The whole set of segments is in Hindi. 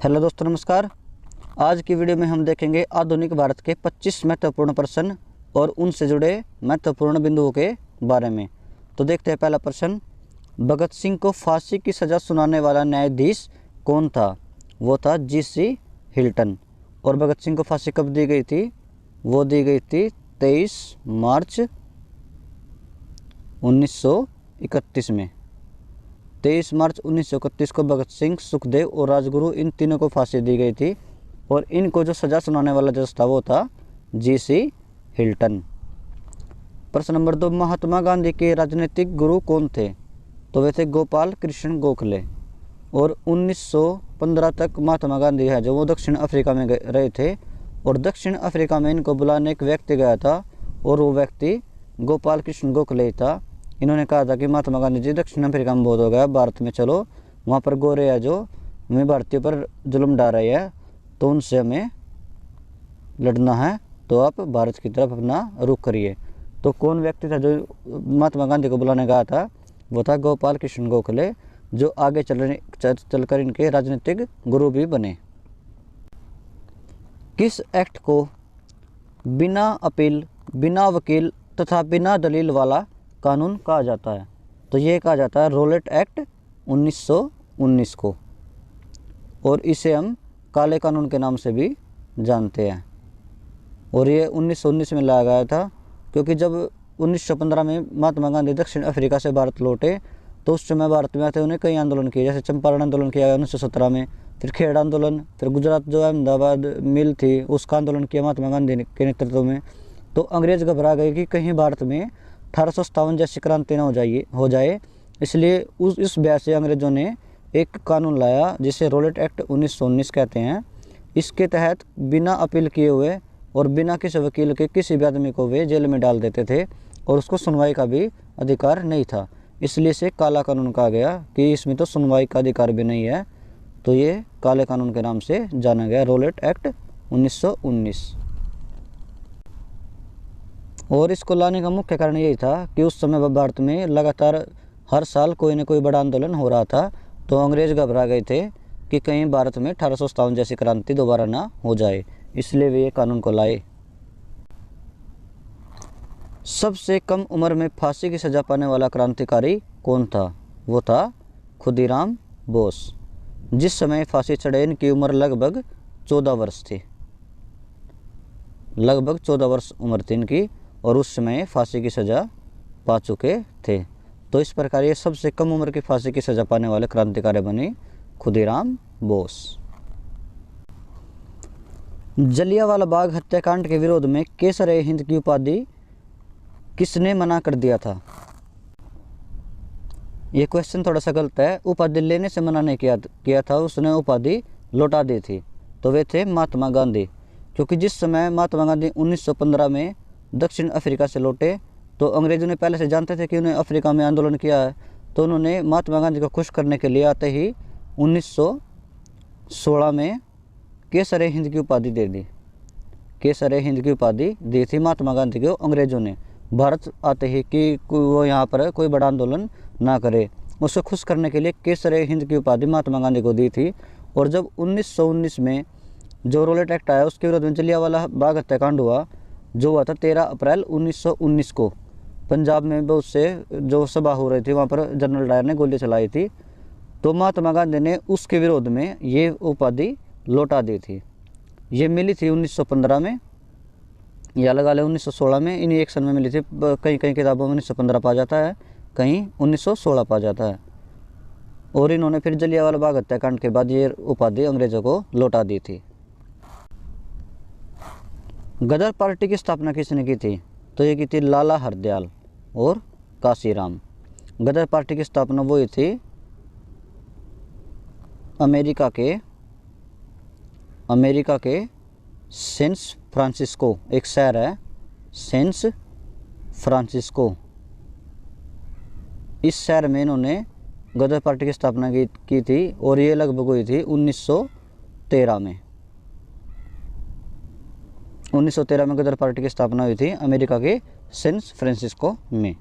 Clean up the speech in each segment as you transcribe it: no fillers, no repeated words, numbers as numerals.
हेलो दोस्तों, नमस्कार। आज की वीडियो में हम देखेंगे आधुनिक भारत के 25 महत्वपूर्ण प्रश्न और उनसे जुड़े महत्वपूर्ण बिंदुओं के बारे में। तो देखते हैं पहला प्रश्न। भगत सिंह को फांसी की सज़ा सुनाने वाला न्यायाधीश कौन था? वो था जी.सी. हिल्टन। और भगत सिंह को फांसी कब दी गई थी? वो दी गई थी 23 मार्च 1931 में। 23 मार्च 1931 को भगत सिंह, सुखदेव और राजगुरु, इन तीनों को फांसी दी गई थी। और इनको जो सज़ा सुनाने वाला जज था वो था जी.सी. हिल्टन। प्रश्न नंबर 2। महात्मा गांधी के राजनीतिक गुरु कौन थे? तो वे थे गोपाल कृष्ण गोखले। और 1915 तक महात्मा गांधी है जो वो दक्षिण अफ्रीका में रहे थे। और दक्षिण अफ्रीका में इनको बुलाने एक व्यक्ति गया था और वो व्यक्ति गोपाल कृष्ण गोखले ही था। इन्होंने कहा था कि महात्मा गांधी जी, दक्षिण अफ्रीका में बहुत हो गया, भारत में चलो, वहाँ पर गोरे है जो हमें भारतीयों पर जुल्म डाल रहे हैं, तो उनसे हमें लड़ना है, तो आप भारत की तरफ अपना रुख करिए। तो कौन व्यक्ति था जो महात्मा गांधी को बुलाने गया था? वो था गोपाल कृष्ण गोखले, जो आगे चलकर इनके राजनीतिक गुरु भी बने। किस एक्ट को बिना अपील, बिना वकील तथा बिना दलील वाला कानून कहा जाता है? तो ये कहा जाता है रॉलेट एक्ट 1919 को। और इसे हम काले कानून के नाम से भी जानते हैं। और ये 1919 में लाया गया था क्योंकि जब 1915 में महात्मा गांधी दक्षिण अफ्रीका से भारत लौटे तो उस समय भारत में आते उन्हें कई आंदोलन किए, जैसे चंपारण आंदोलन किया 1917 में, फिर खेड़ आंदोलन, फिर गुजरात जो अहमदाबाद मिल थी उसका आंदोलन किया महात्मा गांधी के नेतृत्व में। तो अंग्रेज घबरा गए कि कहीं भारत में 1857 जैसी क्रांति न हो जाए, इसलिए इस वजह से अंग्रेज़ों ने एक कानून लाया जिसे रॉलेट एक्ट 1919 कहते हैं। इसके तहत बिना अपील किए हुए और बिना किसी वकील के किसी भी आदमी को वे जेल में डाल देते थे और उसको सुनवाई का भी अधिकार नहीं था। इसलिए इसे काला कानून कहा गया कि इसमें तो सुनवाई का अधिकार भी नहीं है। तो ये काले कानून के नाम से जाना गया, रॉलेट एक्ट 1919। और इसको लाने का मुख्य कारण यही था कि उस समय भारत में लगातार हर साल कोई न कोई बड़ा आंदोलन हो रहा था। तो अंग्रेज घबरा गए थे कि कहीं भारत में 1857 जैसी क्रांति दोबारा ना हो जाए, इसलिए वे ये कानून को लाए। सबसे कम उम्र में फांसी की सजा पाने वाला क्रांतिकारी कौन था? वो था खुदीराम बोस। जिस समय फांसी चढ़े इनकी उम्र लगभग 14 वर्ष थी। लगभग 14 वर्ष उम्र थी इनकी और उस समय फांसी की सज़ा पा चुके थे। तो इस प्रकार ये सबसे कम उम्र की फांसी की सज़ा पाने वाले क्रांतिकारी बने खुदीराम बोस। जलियांवाला बाग हत्याकांड के विरोध में केसर-ए-हिंद की उपाधि किसने मना कर दिया था? ये क्वेश्चन थोड़ा सा गलत है। उपाधि लेने से मना नहीं किया था, उसने उपाधि लौटा दी थी। तो वे थे महात्मा गांधी। क्योंकि जिस समय महात्मा गांधी 1915 में दक्षिण अफ्रीका से लौटे तो अंग्रेज़ों ने पहले से जानते थे कि उन्हें अफ्रीका में आंदोलन किया है। तो उन्होंने महात्मा गांधी को खुश करने के लिए आते ही 1916 में केसर-ए-हिंद की उपाधि दे दी। केसर-ए-हिंद की उपाधि दी थी महात्मा गांधी को अंग्रेज़ों ने भारत आते ही कि वो यहाँ पर कोई बड़ा आंदोलन ना करे। उसको खुश करने के लिए केसर-ए-हिंद की उपाधि महात्मा गांधी को दी थी। और जब 1919 में जो रॉलेट एक्ट आया उसके विरोध में जलियांवाला बाग हत्याकांड हुआ, जो हुआ था 13 अप्रैल 1919 को। पंजाब में बहुत से जो सभा हो रही थी वहाँ पर जनरल डायर ने गोली चलाई थी। तो महात्मा गांधी ने उसके विरोध में ये उपाधि लौटा दी थी। ये मिली थी 1915 में या लगा ले 1916 में, इन्हीं एक सन में मिली थी। कहीं कहीं किताबों में 1915 पा जाता है, कहीं 1916 पा जाता है। और इन्होंने फिर जलियांवाला बाग हत्याकांड के बाद ये उपाधि अंग्रेज़ों को लौटा दी थी। गदर पार्टी की स्थापना किसने की थी? तो ये की थी लाला हरदयाल और काशीराम। गदर पार्टी की स्थापना वो ही थी अमेरिका के सैन फ्रांसिस्को, एक शहर है सैन फ्रांसिस्को, इस शहर में इन्होंने गदर पार्टी की स्थापना की थी। और ये लगभग हुई थी 1913 में। 1913 में गदर पार्टी की स्थापना हुई थी अमेरिका के सैन फ्रांसिस्को में।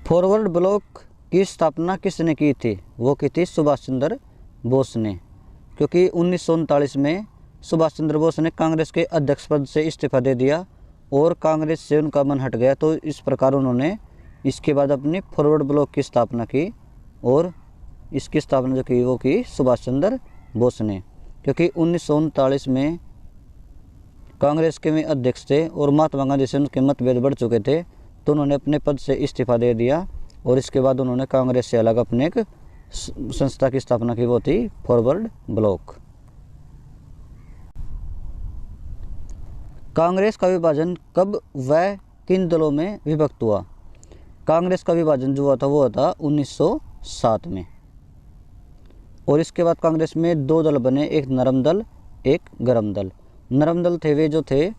फॉरवर्ड ब्लॉक की स्थापना किसने की थी? वो की थी सुभाष चंद्र बोस ने, क्योंकि 1939 में सुभाष चंद्र बोस ने कांग्रेस के अध्यक्ष पद से इस्तीफा दे दिया और कांग्रेस से उनका मन हट गया, तो इस प्रकार उन्होंने इसके बाद अपनी फॉरवर्ड ब्लॉक की स्थापना की और इसकी स्थापना जो की वो की सुभाष चंद्र बोस ने, क्योंकि 1939 में कांग्रेस के में अध्यक्ष थे और महात्मा गांधी से उनके मतभेद बढ़ चुके थे, तो उन्होंने अपने पद से इस्तीफा दे दिया और इसके बाद उन्होंने कांग्रेस से अलग अपने एक संस्था की स्थापना की, वो थी फॉरवर्ड ब्लॉक। कांग्रेस का विभाजन कब व किन दलों में विभक्त हुआ? कांग्रेस का विभाजन जो हुआ था वो था 1907 में, और इसके बाद कांग्रेस में दो दल बने, एक नरम दल एक गरम दल। नरम दल थे वे जो थे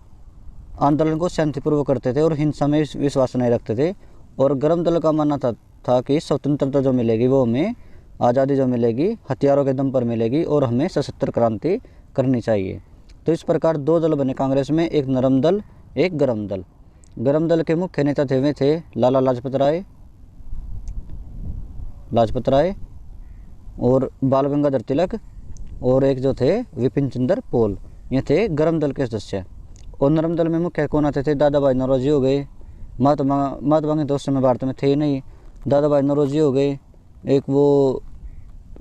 आंदोलन को शांतिपूर्वक करते थे और हिंसा में विश्वास नहीं रखते थे, और गरम दल का मानना था कि स्वतंत्रता जो मिलेगी वो हमें, आज़ादी जो मिलेगी हथियारों के दम पर मिलेगी और हमें सशस्त्र क्रांति करनी चाहिए। तो इस प्रकार दो दल बने कांग्रेस में, एक नरम दल एक गरम दल। गरम दल के मुख्य नेता थे वे थे लाला लाजपत राय और बाल गंगाधर तिलक, और एक जो थे विपिन चंद्र पॉल, ये थे गरम दल के सदस्य। और नरम दल में मुख्य कौन आते थे? दादा भाई नौरोजी हो गए, महात्मा गांधी तो उस समय भारत में थे ही नहीं, दादा भाई नौरोजी हो गए, एक वो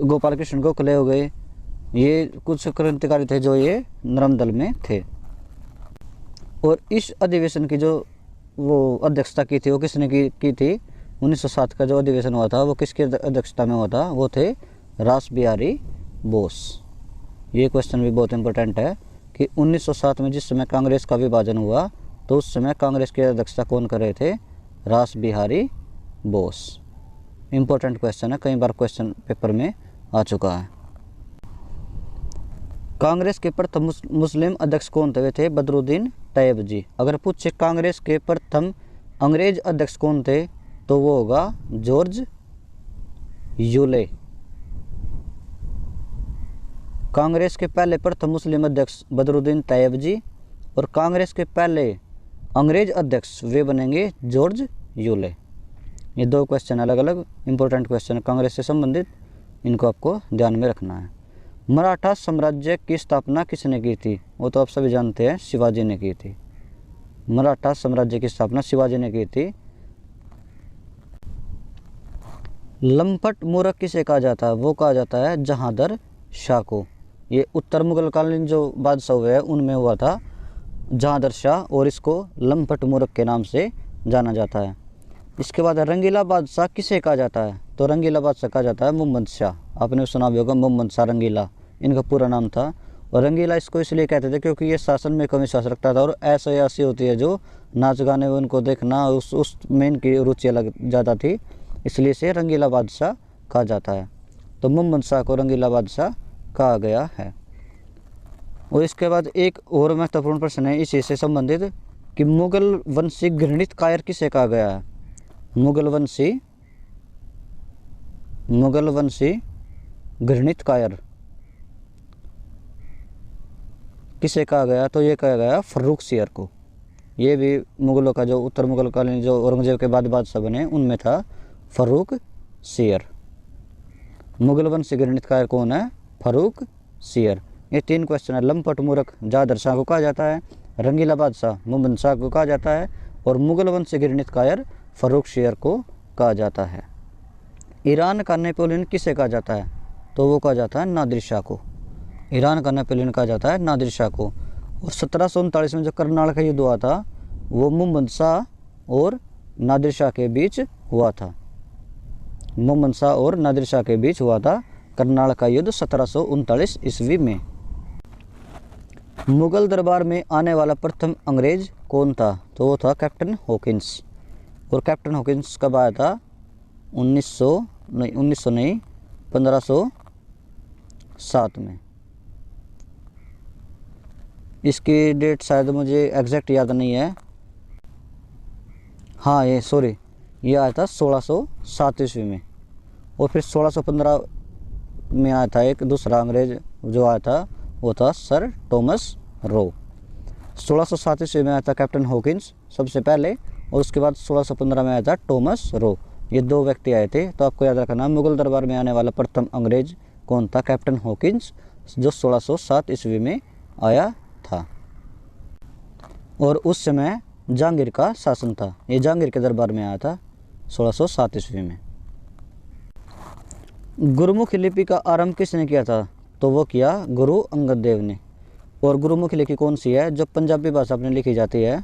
गोपाल कृष्ण गोखले हो गए, ये कुछ क्रांतिकारी थे जो ये नरम दल में थे। और इस अधिवेशन की जो वो अध्यक्षता की थी वो किसने की थी? 1907 का जो अधिवेशन हुआ था वो किसकी अध्यक्षता में हुआ था? वो थे रास बिहारी बोस। ये क्वेश्चन भी बहुत इंपॉर्टेंट है कि 1907 में जिस समय कांग्रेस का विभाजन हुआ तो उस समय कांग्रेस की अध्यक्षता कौन कर रहे थे? रास बिहारी बोस। इंपॉर्टेंट क्वेश्चन है, कई बार क्वेश्चन पेपर में आ चुका है। कांग्रेस के प्रथम मुस्लिम अध्यक्ष कौन थे? वे थे बदरुद्दीन तैयब जी। अगर पूछे कांग्रेस के प्रथम अंग्रेज अध्यक्ष कौन थे तो वो होगा जॉर्ज यूले। कांग्रेस के पहले प्रथम मुस्लिम अध्यक्ष बदरुद्दीन तैयब जी और कांग्रेस के पहले अंग्रेज अध्यक्ष वे बनेंगे जॉर्ज यूले। ये दो क्वेश्चन अलग अलग इंपॉर्टेंट क्वेश्चन कांग्रेस से संबंधित, इनको आपको ध्यान में रखना है। मराठा साम्राज्य की स्थापना किसने की थी? वो तो आप सभी जानते हैं, शिवाजी ने की थी। मराठा साम्राज्य की स्थापना शिवाजी ने की थी। लंपट मूर्ख किसे कहा जाता है? वो कहा जाता है जहांगीर शाह को। ये उत्तर मुगल कालीन जो बादशाह हुए हैं उनमें हुआ था जहांगीर शाह, और इसको लंपट मूर्ख के नाम से जाना जाता है। इसके बाद रंगीला बादशाह किसे कहा जाता है? तो रंगीला बादशाह कहा जाता है मोहम्मद शाह। आपने सुना भी होगा मोहम्मद शाह रंगीला, इनका पूरा नाम था। और रंगीला इसको इसलिए कहते थे क्योंकि ये शासन में कम विश्वास रखता था और ऐसी होती है जो नाच गाने में उनको देखना उस में इनकी रुचि अलग ज़्यादा थी, इसलिए से रंगीला बादशाह कहा जाता है। तो मोहम्मद शाह को रंगीला बादशाह कहा गया है। और इसके बाद एक और महत्वपूर्ण प्रश्न है इसी से संबंधित कि मुगल वंशी घृणित कायर किसे कहा गया है? मुगल वंशी घृणित कायर किसे कहा गया? तो ये कहा गया फर्रुख सियर को। ये भी मुगलों का जो उत्तर मुगल कालीन जो औरंगजेब के बाद बादशाह बने उनमें था फर्रुख सियर। मुगल वंशी घृणित कायर कौन है? फर्रुख सियर। ये तीन क्वेश्चन है। लंपट मूर्ख जहांगीर शाह को कहा जाता है, रंगीला बादशाह मोहम्मद शाह को कहा जाता है, और मुगल वंशी घृणित कायर फर्रुख सियर को कहा जाता है। ईरान का नेपोलियन किसे कहा जाता है? तो वो कहा जाता है नादिर शाह को। ईरान का नेपोलियन कहा जाता है नादिर शाह को। और 1739 में जो करनाल का युद्ध हुआ था वो मोहम्मद शाह और नादिर शाह के बीच हुआ था। मोहम्मद शाह और नादिर शाह के बीच हुआ था करनाल का युद्ध 1739 ईस्वी में। मुगल दरबार में आने वाला प्रथम अंग्रेज कौन था? तो वो था कैप्टन हॉकिंस। और कैप्टन हॉकिंस कब आया था? 1507 में। इसकी डेट शायद मुझे एग्जैक्ट याद नहीं है। हाँ ये आया था 1607 ईस्वी में। और फिर 1615 में आया था एक दूसरा अंग्रेज जो आया था, वो था सर थॉमस रो। 1607 ईस्वी में आया था कैप्टन हॉकिंस सबसे पहले, और उसके बाद 1615 में आया था थॉमस रो। ये दो व्यक्ति आए थे। तो आपको याद रखना मुगल दरबार में आने वाला प्रथम अंग्रेज कौन था? कैप्टन हॉकिंस, जो 1607 ईस्वी में आया था। और उस समय जहांगीर का शासन था, ये जहांगीर के दरबार में आया था 1607 ईस्वी में। गुरुमुखी लिपि का आरंभ किसने किया था? तो वो किया गुरु अंगद देव ने। और गुरुमुखी लिपि कौन सी है? जो पंजाबी भाषा अपने लिखी जाती है,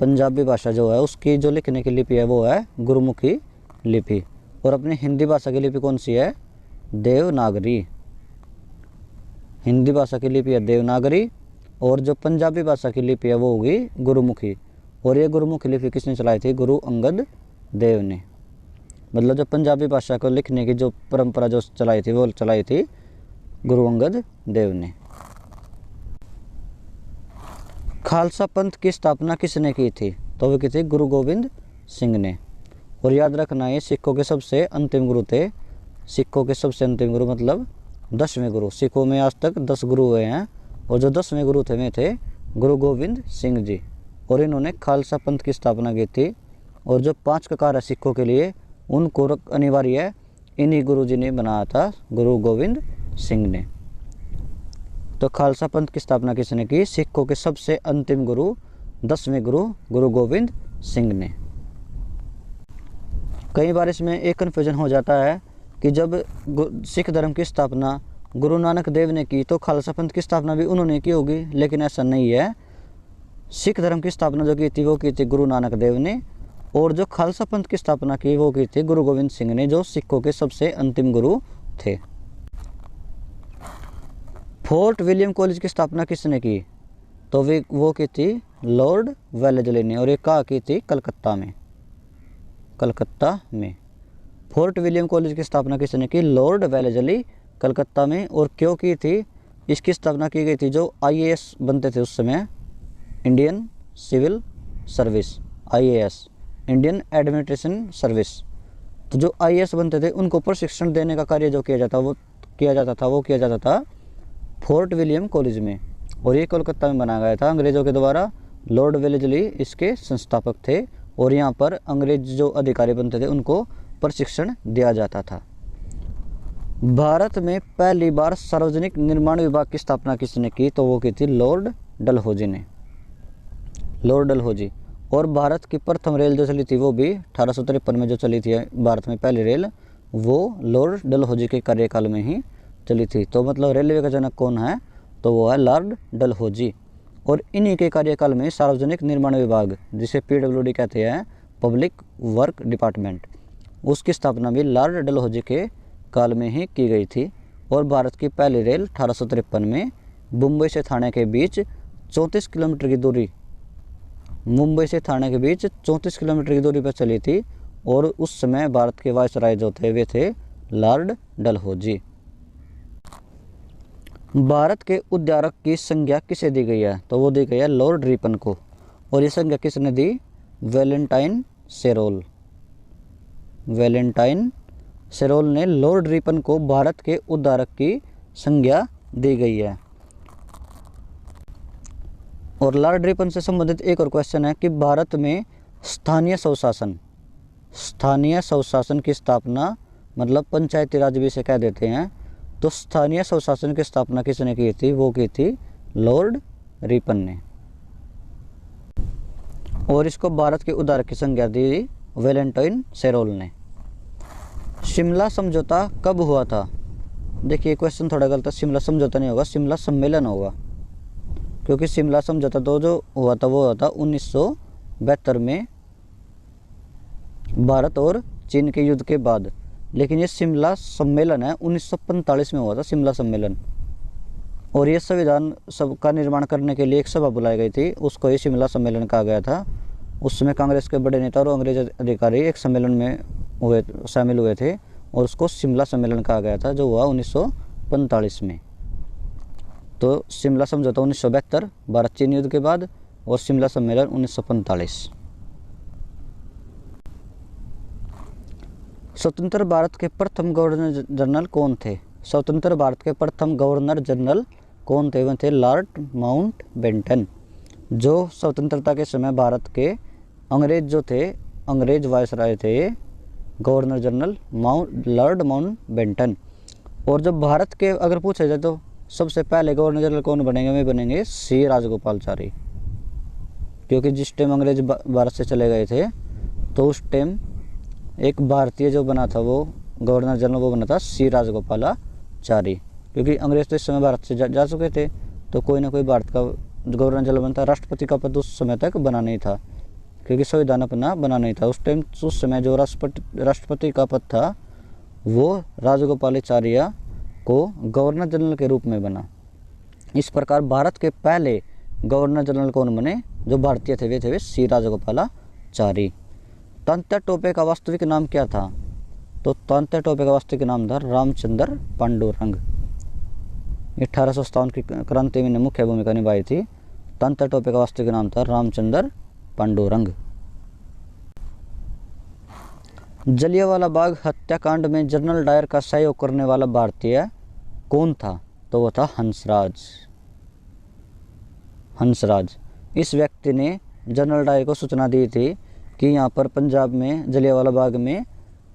पंजाबी भाषा जो है उसकी जो लिखने की लिपि है वो है गुरुमुखी लिपि। और अपनी हिंदी भाषा की लिपि कौन सी है? देवनागरी। हिंदी भाषा की लिपि है देवनागरी, और जो पंजाबी भाषा की लिपि है वो होगी गुरुमुखी। और ये गुरुमुखी लिपि किसने चलाई थी? गुरु अंगद देव ने। मतलब जो पंजाबी भाषा को लिखने की जो परंपरा जो चलाई थी वो चलाई थी गुरु अंगद देव ने। खालसा पंथ की स्थापना किसने की थी? तो वो की थी गुरु गोविंद सिंह ने। और याद रखना ये सिखों के सबसे अंतिम गुरु थे। सिखों के सबसे अंतिम गुरु मतलब 10वें गुरु। सिखों में आज तक 10 गुरु हुए हैं, और जो 10वें गुरु थे में थे गुरु गोविंद सिंह जी। और इन्होंने खालसा पंथ की स्थापना की थी। और जो 5 ककार है सिखों के लिए उनको अनिवार्य है इन्हीं गुरु जी ने बनाया था, गुरु गोविंद सिंह ने। तो खालसा पंथ की स्थापना किसने की? सिखों के सबसे अंतिम गुरु 10वें गुरु गुरु गोविंद सिंह ने। कई बार इसमें एक कन्फ्यूजन हो जाता है कि जब सिख धर्म की स्थापना गुरु नानक देव ने की तो खालसा पंथ की स्थापना भी उन्होंने की होगी, लेकिन ऐसा नहीं है। सिख धर्म की स्थापना जो की थी वो की थी गुरु नानक देव ने, और जो खालसा पंथ की स्थापना की वो की थी गुरु गोविंद सिंह ने, जो सिखों के सबसे अंतिम गुरु थे। फोर्ट विलियम कॉलेज की स्थापना किसने की? तो वो की थी लॉर्ड वेलेस्ली ने। और ये कहाँ की थी? कलकत्ता में। कलकत्ता में फोर्ट विलियम कॉलेज की स्थापना किसने की? लॉर्ड वेलेस्ली, कलकत्ता में। और क्यों की थी? इसकी स्थापना की गई थी जो IAS बनते थे उस समय, Indian civil service, IAS, Indian administration service. तो जो IAS बनते थे उनको प्रशिक्षण देने का कार्य जो किया जाता था फोर्ट विलियम कॉलेज में। और ये कोलकाता में बनाया गया था अंग्रेज़ों के द्वारा। लॉर्ड वेलेस्ली इसके संस्थापक थे, और यहाँ पर अंग्रेज जो अधिकारी बनते थे उनको प्रशिक्षण दिया जाता था। भारत में पहली बार सार्वजनिक निर्माण विभाग की स्थापना किसने की? तो वो की थी लॉर्ड डलहौजी ने, लॉर्ड डलहौजी। और भारत की प्रथम रेल जो चली थी वो भी 1853 में जो चली थी भारत में पहली रेल, वो लॉर्ड डलहौजी के कार्यकाल में ही चली थी। तो मतलब रेलवे का जनक कौन है? तो वो है लॉर्ड डलहौजी। और इन्हीं के कार्यकाल में सार्वजनिक निर्माण विभाग, जिसे PWD कहते हैं, पब्लिक वर्क डिपार्टमेंट, उसकी स्थापना भी लॉर्ड डलहौजी के काल में ही की गई थी। और भारत की पहली रेल 1853 में मुंबई से थाने के बीच 34 किलोमीटर की दूरी, मुंबई से थाने के बीच 34 किलोमीटर की दूरी पर चली थी। और उस समय भारत के वायसराय जो थे वे थे लॉर्ड डलहौजी। भारत के उद्धारक की संज्ञा किसे दी गई है? तो वो दी गई है लॉर्ड रिपन को। और ये संज्ञा किसने दी? वैलेंटाइन सेरोल। वैलेंटाइन सेरोल ने लॉर्ड रिपन को भारत के उद्धारक की संज्ञा दी गई है। और लॉर्ड रिपन से संबंधित एक और क्वेश्चन है कि भारत में स्थानीय स्वशासन, स्थानीय स्वशासन की स्थापना मतलब पंचायती राज भी इसे कह देते हैं। तो स्थानीय स्वशासन की स्थापना किसने की थी? वो की थी लॉर्ड रिपन ने। और इसको भारत के उद्धारक की संज्ञा दी वैलेंटाइन सेरोल ने। शिमला समझौता कब हुआ था? देखिए क्वेश्चन थोड़ा गलत है, शिमला समझौता नहीं होगा, शिमला सम्मेलन होगा, क्योंकि शिमला समझौता तो जो हुआ था वो हुआ था 1972 में भारत और चीन के युद्ध के बाद। लेकिन ये शिमला सम्मेलन है 1945 में हुआ था शिमला सम्मेलन। और ये संविधान सब का निर्माण करने के लिए एक सभा बुलाई गई थी, उसको ये शिमला सम्मेलन कहा गया था। उस समय कांग्रेस के बड़े नेता और अंग्रेज अधिकारी एक सम्मेलन में शामिल हुए थे, और उसको शिमला सम्मेलन कहा गया था, जो हुआ 1945 में। तो शिमला समझौता 1972 भारत चीन युद्ध के बाद, और शिमला सम्मेलन 1945। स्वतंत्र भारत के प्रथम गवर्नर जनरल कौन थे? स्वतंत्र भारत के प्रथम गवर्नर जनरल कौन थे? वे थे लॉर्ड माउंटबेटन। जो स्वतंत्रता के समय भारत के अंग्रेज जो थे, अंग्रेज वायसराय थे गवर्नर जनरल लॉर्ड माउंटबेटन। और जब भारत के अगर पूछा जाए तो सबसे पहले गवर्नर जनरल कौन बनेंगे, वे बनेंगे सी राजगोपालचारी, क्योंकि जिस टाइम अंग्रेज भारत से चले गए थे तो उस टाइम एक भारतीय जो बना था वो गवर्नर जनरल, वो बना था सी राजगोपालाचारी, क्योंकि अंग्रेज तो इस समय भारत से जा चुके थे, तो कोई ना कोई भारत का गवर्नर जनरल बनता। राष्ट्रपति का पद उस समय तक बना नहीं था, क्योंकि संविधान अपना बना नहीं था उस टाइम। उस समय जो राष्ट्रपति का पद था वो राजगोपालाचार्य को गवर्नर जनरल के रूप में बना। इस प्रकार भारत के पहले गवर्नर जनरल कौन बने, जो भारतीय थे वे सी राजगोपालाचारी। तात्या टोपे का वास्तविक नाम क्या था, तो तात्या टोपे का वास्तविक नाम था रामचंद्र पांडुरंग। 1857 की क्रांति में मुख्य भूमिका निभाई थी। तात्या टोपे का वास्तविक नाम था रामचंद्र पांडुरंग। जलियांवाला बाग हत्याकांड में जनरल डायर का सहयोग करने वाला भारतीय कौन था, तो वो था हंसराज। हंसराज इस व्यक्ति ने जनरल डायर को सूचना दी थी कि यहाँ पर पंजाब में जलियांवाला बाग में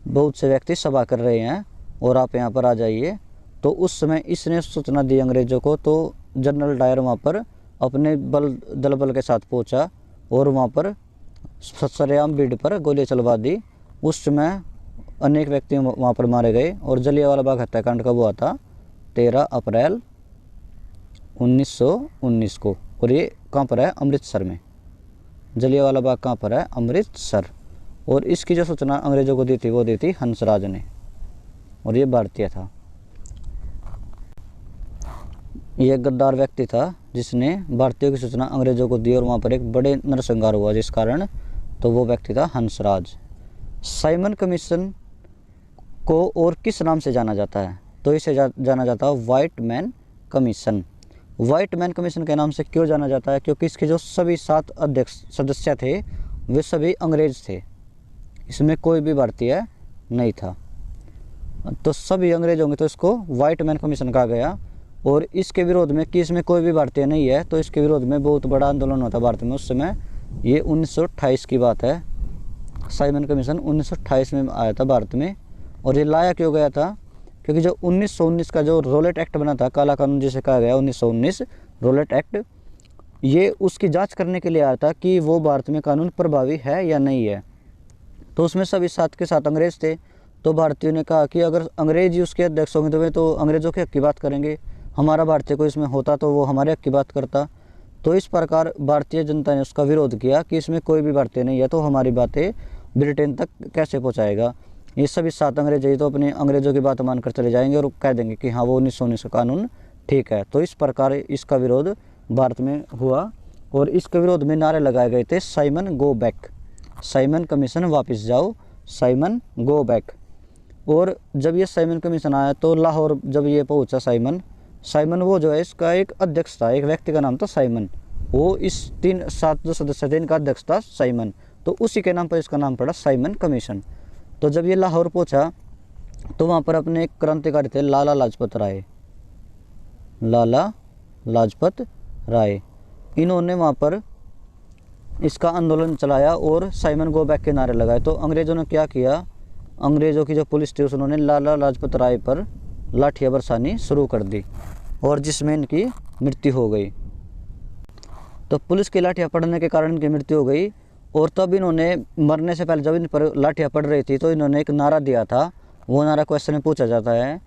बहुत से व्यक्ति सभा कर रहे हैं और आप यहाँ पर आ जाइए। तो उस समय इसने सूचना दी अंग्रेजों को, तो जनरल डायर वहाँ पर अपने दल बल के साथ पहुँचा और वहाँ पर सरेआम भीड़ पर गोली चलवा दी। उस समय अनेक व्यक्ति वहाँ पर मारे गए। और जलियांवाला बाग हत्याकांड कब हुआ था, 13 अप्रैल 1919 को। और ये कहाँ पर है, अमृतसर में। जलियांवाला बाग कहाँ पर है, अमृतसर। और इसकी जो सूचना अंग्रेजों को दी थी वो दी थी हंसराज ने, और ये भारतीय था। यह गद्दार व्यक्ति था जिसने भारतीयों की सूचना अंग्रेजों को दी और वहाँ पर एक बड़े नरसंहार हुआ जिस कारण, तो वो व्यक्ति था हंसराज। साइमन कमीशन को और किस नाम से जाना जाता है, तो इसे जाना जाता है white man commission. White man commission के नाम से क्यों जाना जाता है, क्योंकि इसके जो सभी 7 अध्यक्ष सदस्य थे वे सभी अंग्रेज थे, इसमें कोई भी भारतीय नहीं था। तो सभी अंग्रेज होंगे तो इसको व्हाइट मैन कमीशन कहा गया। और इसके विरोध में कि इसमें कोई भी भारतीय नहीं है, तो इसके विरोध में बहुत बड़ा आंदोलन होता भारत में उस समय। ये 1928 की बात है। साइमन कमीशन 1928 में आया था भारत में। और ये लाया क्यों गया था, क्योंकि जो 1919 का जो रोलेट एक्ट बना था, काला कानून जिसे कहा गया 1919 रोलेट एक्ट, ये उसकी जांच करने के लिए आया था कि वो भारत में कानून प्रभावी है या नहीं है। तो उसमें सभी 7 के 7 अंग्रेज थे। तो भारतीयों ने कहा कि अगर अंग्रेज ही उसके अध्यक्ष होंगे तो वे तो अंग्रेजों के हक की बात करेंगे, हमारा भारतीय को इसमें होता तो वो हमारे हक की बात करता। तो इस प्रकार भारतीय जनता ने उसका विरोध किया कि इसमें कोई भी भारतीय नहीं है, तो हमारी बातें ब्रिटेन तक कैसे पहुँचाएगा। ये सभी 7 अंग्रेज है तो अपने अंग्रेजों की बात मानकर चले जाएंगे और कह देंगे कि हाँ वो 1919 का कानून ठीक है। तो इस प्रकार इसका विरोध भारत में हुआ और इसके विरोध में नारे लगाए गए थे, Simon go back, Simon commission वापस जाओ, साइमन गो बैक। और जब ये साइमन कमीशन आया तो लाहौर जब ये पहुंचा साइमन वो जो है इसका एक अध्यक्ष था, एक व्यक्ति का नाम था साइमन। वो इस 7 जो सदस्य थे इनका अध्यक्ष था साइमन, तो उसी के नाम पर इसका नाम पड़ा साइमन कमीशन। तो जब ये लाहौर पहुंचा तो वहाँ पर अपने एक क्रांतिकारी थे लाला लाजपत राय, लाला लाजपत राय। इन्होंने वहाँ पर इसका आंदोलन चलाया और साइमन गो बैक के नारे लगाए। तो अंग्रेज़ों ने क्या किया, अंग्रेज़ों की जो पुलिस थी उन्होंने लाला लाजपत राय पर लाठियाँ बरसानी शुरू कर दी और जिसमें इनकी मृत्यु हो गई। तो पुलिस की लाठियाँ पड़ने के कारण इनकी मृत्यु हो गई। और तब इन्होंने मरने से पहले जब इन पर लाठियाँ पड़ रही थी तो इन्होंने एक नारा दिया था। वो नारा क्वेश्चन में पूछा जाता है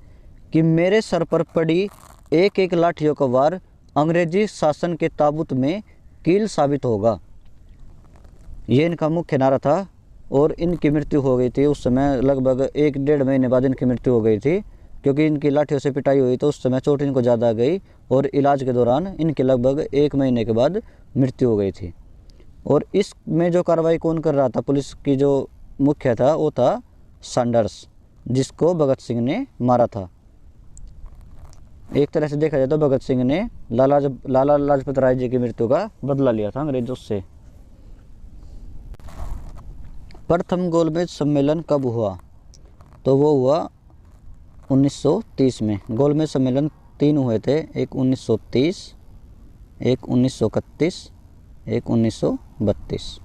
कि मेरे सर पर पड़ी एक एक लाठियों का वार अंग्रेजी शासन के ताबूत में कील साबित होगा। ये इनका मुख्य नारा था और इनकी मृत्यु हो गई थी। उस समय लगभग 1-1.5 महीने बाद इनकी मृत्यु हो गई थी, क्योंकि इनकी लाठियों से पिटाई हुई तो उस समय चोट इनको ज़्यादा आ गई और इलाज के दौरान इनके लगभग 1 महीने के बाद मृत्यु हो गई थी। और इसमें जो कार्रवाई कौन कर रहा था, पुलिस की जो मुख्य था वो था सैंडर्स, जिसको भगत सिंह ने मारा था। एक तरह से देखा जाए तो भगत सिंह ने लाला लाजपत राय जी की मृत्यु का बदला लिया था अंग्रेजों से। प्रथम गोलमेज सम्मेलन कब हुआ, तो वो हुआ 1930 में। गोलमेज सम्मेलन 3 हुए थे, एक 1930, एक 1931, एक 1932।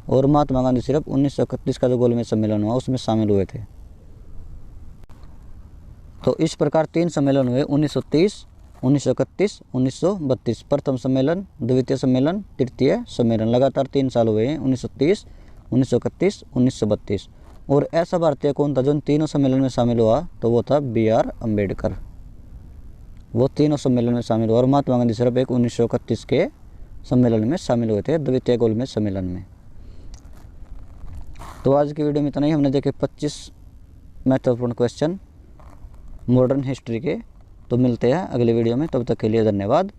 और महात्मा गांधी सिर्फ 1931 का जो गोलमेज सम्मेलन हुआ उसमें शामिल हुए थे। तो तो इस प्रकार 3 सम्मेलन हुए 1930, 1931, 1932। प्रथम सम्मेलन, द्वितीय सम्मेलन, तृतीय सम्मेलन, लगातार 3 साल हुए हैं, 1930, 1931, 1932। और ऐसा भारतीय कौन था जो इन तीनों सम्मेलन में शामिल हुआ? तो वो था BR अम्बेडकर। वो तीनों सम्मेलन में शामिल हुआ और महात्मा गांधी सिर्फ एक 1931 के सम्मेलन में शामिल हुए थे, द्वितीय गोलमेज सम्मेलन में। तो आज की वीडियो में इतना ही। हमने देखे 25 महत्वपूर्ण क्वेश्चन मॉडर्न हिस्ट्री के। तो मिलते हैं अगले वीडियो में, तब तक के लिए धन्यवाद।